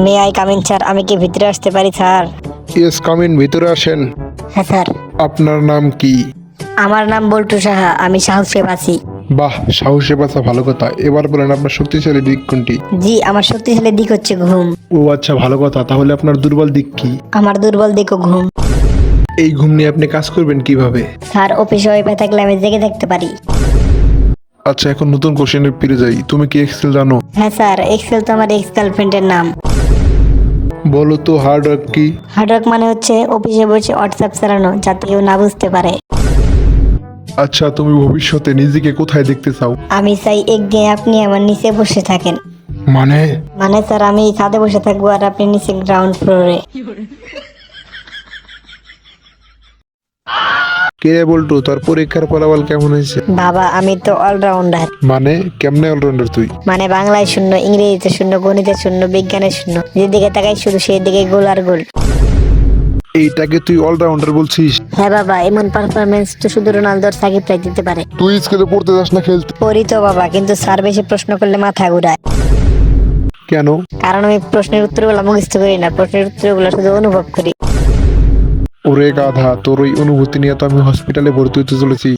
May I come in sir? আমি কি ভিতরে আসতে পারি স্যার? ইয়েস কামিন, ভিতরে আসেন। হ্যাঁ স্যার। আপনার নাম কি? আমার নাম বল্টু সাহা, আমি সাহসে আছি। বাহ, সাহসে বাঁচা ভালো কথা। এবার বলেন আপনার শক্তিশালী দিক কোনটি? জি, আমার শক্তিশালী দিক হচ্ছে ঘুম। ও আচ্ছা, ভালো কথা। তাহলে আপনার দুর্বল দিক কি? আমার দুর্বল দিকও ঘুম। এই ঘুম নিয়ে আপনি কাজ করবেন কিভাবে? স্যার, অফিসে ওয়াইফাই থাকলে আমি জেগে থাকতে পারি। আচ্ছা, এখন নতুন কোশ্চেনে ফিরে যাই। তুমি কি এক্সেল জানো? হ্যাঁ স্যার, এক্সেল তো আমার এক্স গার্লফ্রেন্ডের নাম। বলো তো হার্ড ওয়ার্ক কি? হার্ডওয়ার্ক মানে হচ্ছে অফিসে বসে হোয়াটসঅ্যাপ চালানো, যাতে কেউ না বুঝতে পারে। আচ্ছা, তুমি ভবিষ্যতে নিজেকে কোথায় দেখতে চাও? আমি চাই একদিন আপনি আমার নিচে বসে থাকেন। মানে? মানে স্যার, আমি ছাদে বসে থাকবো আর আপনি নিচে গ্রাউন্ড ফ্লোরে। কে রে বল্টু, তোর পরীক্ষার ফলাফল কেমন হয়েছে? বাবা, আমি তো অলরাউন্ডার। মানে কেমনে অলরাউন্ডার তুই? মানে বাংলায় শূন্য, ইংরেজিতে শূন্য, গণিতে শূন্য, বিজ্ঞানে শূন্য, যেদিকে তাকাই শুধু সেই দিকে গোল আর গোল। এইটাকে তুই অলরাউন্ডার বলছিস? হ্যাঁ বাবা, এমন পারফরমেন্স তো শুধু রোনালদোর সাকিবরাই দিতে পারে। তুই স্কুলে পড়তে যাস না খেলতে? পড়ি তো বাবা, কিন্তু স্যার বেশি প্রশ্ন করলে মাথা ঘুরায়। কেন? কারণ আমি প্রশ্নের উত্তরগুলো মুখস্থ করি না, প্রশ্নের উত্তরগুলো শুধু অনুভব করি। ওরে গাধা, তোর ওই অনুভূতি নিয়ে তো আমি হসপিটালে ভর্তি হতে চলেছি।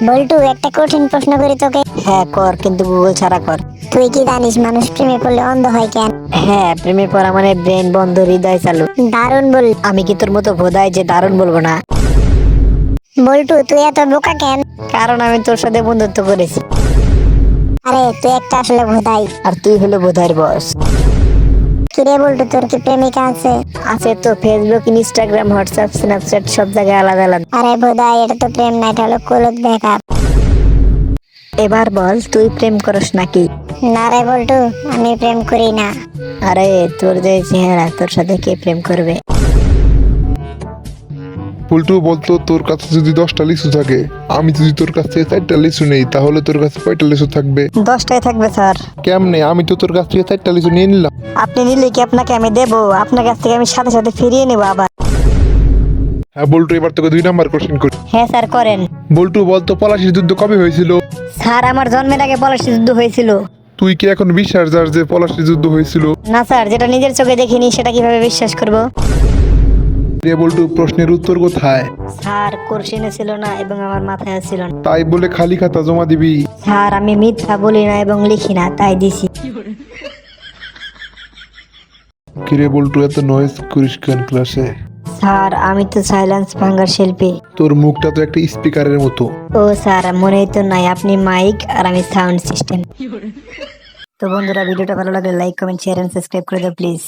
বল্টু, একটা কঠিন প্রশ্ন করি তোকে। হ্যাঁ কর, কিন্তু গুগল ছাড়া কর। তুই কি জানিস মানুষ প্রেমে পড়লে অন্ধ হয় কেন? হ্যাঁ, প্রেমে পড়া মানে ব্রেন বন্ধ, হৃদয় চালু। দারুণ বল। আমি কি তোর মতো ভোদাই যে দারুণ বলবো না? বল্টু, তুই এত বোকা কেন? কারণ আমি তোর সাথে বন্ধুত্ব করেছি। আরে তুই একটা আসলে ভোদাই। আর তুই হলো বোধাইয়ের বস। কিরে বল্টু, তোর কি প্রেমিকা আছে? আছে তো, ফেসবুক, ইনস্টাগ্রাম, হোয়াটসঅ্যাপ, স্ন্যাপচ্যাট সব জায়গায় আলাদা আলাদা। আরে ভোদাই, এটা তো প্রেম না, এটা হলো কুলুপ ব্রেকআপ। এবার বল, তুই প্রেম করস নাকি? না রে বল্টু, আমি প্রেম করি না। আরে তোর যে চেহারা, তোর সাথে কে প্রেম করবে? বল্টু বলতো, তোর কাছে যদি 10টা লিচু থাকে, আমি যদি তোর কাছ থেকে 4টা লিচু নেই, তাহলে তোর কাছে কয়টা লিচু থাকবে? 10টাই থাকবে স্যার। কেমনে? আমি তো তোর কাছ থেকে 4টা লিচু নিয়ে নিলাম। আপনি নিলে কি আপনাকে আমি দেবো? আপনার কাছ থেকে আমি সাথে সাথে ফিরিয়ে নেবো আবার। হ্যাঁ বল্টু, এবার তোকে 2 নাম্বার কোশ্চেন করি। হ্যাঁ স্যার, করেন। বল্টু বলতো, পলাশির যুদ্ধ কবে হয়েছিল? স্যার, আমার জন্মের আগে পলাশী যুদ্ধ হয়েছিল। তুই কি এখন বিশ্বাস যার যে পলাশির যুদ্ধ হয়েছিল? না স্যার, যেটা নিজের চোখে দেখিনি সেটা কিভাবে বিশ্বাস করব? রে বল্টু, প্রশ্নের উত্তর কোথায়? স্যার, কোশ্চেনে ছিল না এবং আমার মাথায় ছিল না। তাই বলে খালি খাতা জমা দিবি? স্যার, আমি মিথ্যা বলি না এবং লিখি না, তাই দিছি। কিরে বল্টু, এত নয়েজ করিস কেন ক্লাসে? স্যার, আমি তো সাইলেন্স ভাঙার শিল্পী। তোর মুখটা তো একটা স্পিকারের মতো। ও স্যার, মনেই তো নাই, আপনি মাইক আর আমি সাউন্ড সিস্টেম। তো বন্ধুরা, ভিডিওটা ভালো লাগলে like, comment, share and subscribe করে দাও প্লিজ।